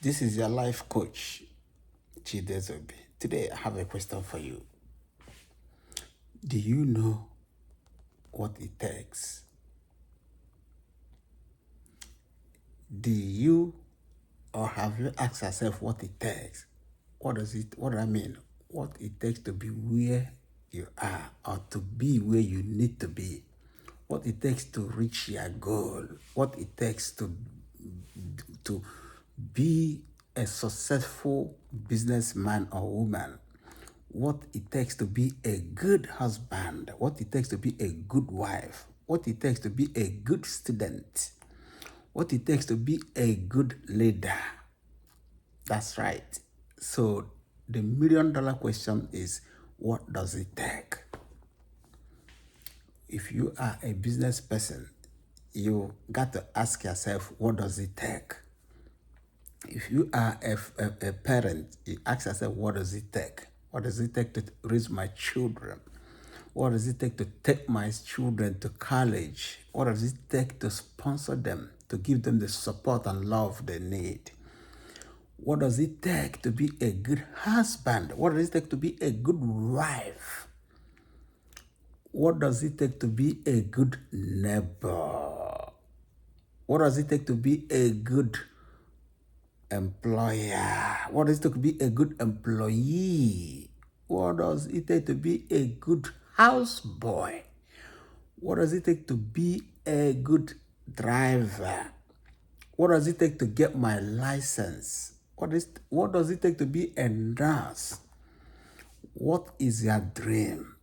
This is your life coach, Chidezobi. Today, I have a question for you. Do you know what it takes? Do you or have you asked yourself what it takes? What do I mean? What it takes to be where you are or to be where you need to be? What it takes to reach your goal? What it takes to be a successful businessman or woman? What it takes to be a good husband? What it takes to be a good wife? What it takes to be a good student? What it takes to be a good leader? That's right. So the $1 million question is, what does it take? If you are a business person, you got to ask yourself, what does it take? If you are a parent, you ask yourself, what does it take? What does it take to raise my children? What does it take to take my children to college? What does it take to sponsor them, to give them the support and love they need? What does it take to be a good husband? What does it take to be a good wife? What does it take to be a good neighbor? What does it take to be a good employer? What does it take to be a good employee? What does it take to be a good houseboy? What does it take to be a good driver? What does it take to get my license? What does it take to be a nurse? What is your dream?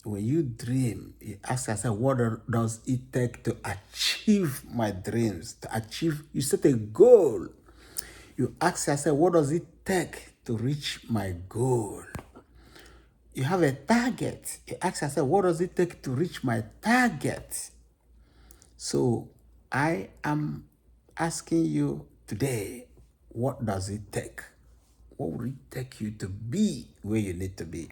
When you dream, you ask yourself, what does it take to achieve my dreams? To achieve, you set a goal. You ask yourself, what does it take to reach my goal? You have a target. You ask yourself, what does it take to reach my target? So I am asking you today, what does it take? What would it take you to be where you need to be?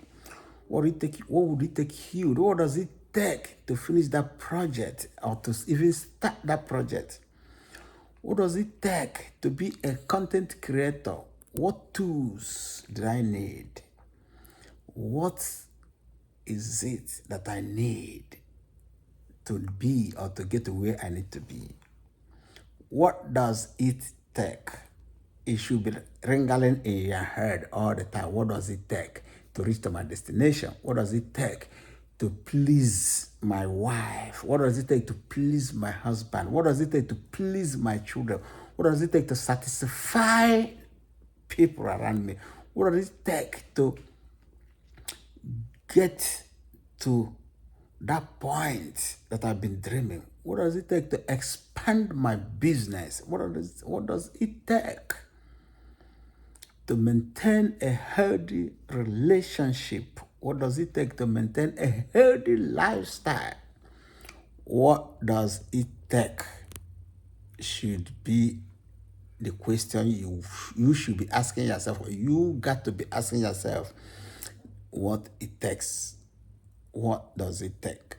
What would it take you? What does it take to finish that project or to even start that project? What does it take to be a content creator? What tools do I need? What is it that I need to be or to get to where I need to be? What does it take? It should be ringing in your head all the time. What does it take to reach to my destination? What does it take to please my wife? What does it take to please my husband? What does it take to please my children? What does it take to satisfy people around me? What does it take to get to that point that I've been dreaming? What does it take to expand my business? What does it take to maintain a healthy relationship? What does it take to maintain a healthy lifestyle? What does it take should be the question you should be asking yourself. You got to be asking yourself what it takes. What does it take?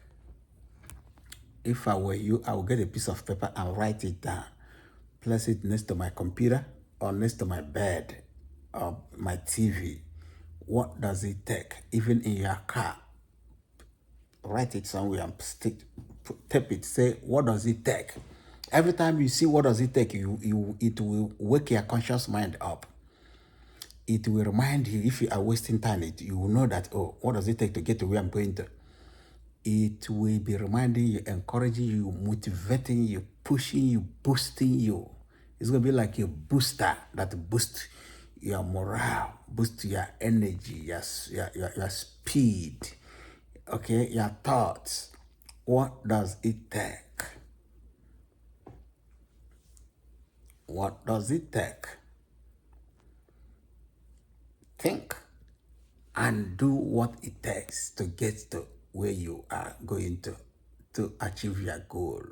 If I were you, I would get a piece of paper and write it down. Place it next to my computer or next to my bed or my TV. What does it take? Even in your car, write it somewhere and tape it. Say, what does it take? Every time you see what does it take, it will wake your conscious mind up. It will remind you, if you are wasting time, you will know that, oh, what does it take to get to where I'm going to? It will be reminding you, encouraging you, motivating you, pushing you, boosting you. It's going to be like a booster that boosts your morale, boosts your energy, your speed, okay, your thoughts. What does it take? What does it take? Think and do what it takes to get to where you are going to achieve your goal,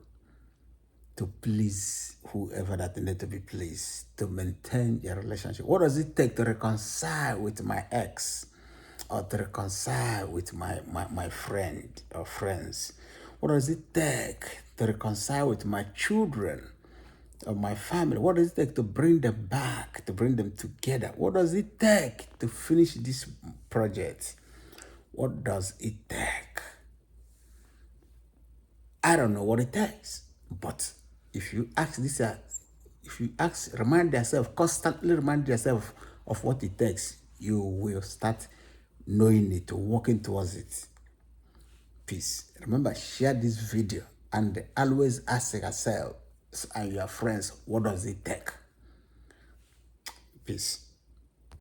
to please whoever that need to be pleased, to maintain your relationship. What does it take to reconcile with my ex or to reconcile with my friend or friends? What does it take to reconcile with my children? of my family? What does it take to bring them back, to bring them together? What does it take to finish this project? What does it take? I don't know what it takes, but if you ask this, if you ask, remind yourself, constantly remind yourself of what it takes, you will start knowing it, working towards it. Peace. Remember, share this video and always ask yourself and your friends, what does it take? Peace.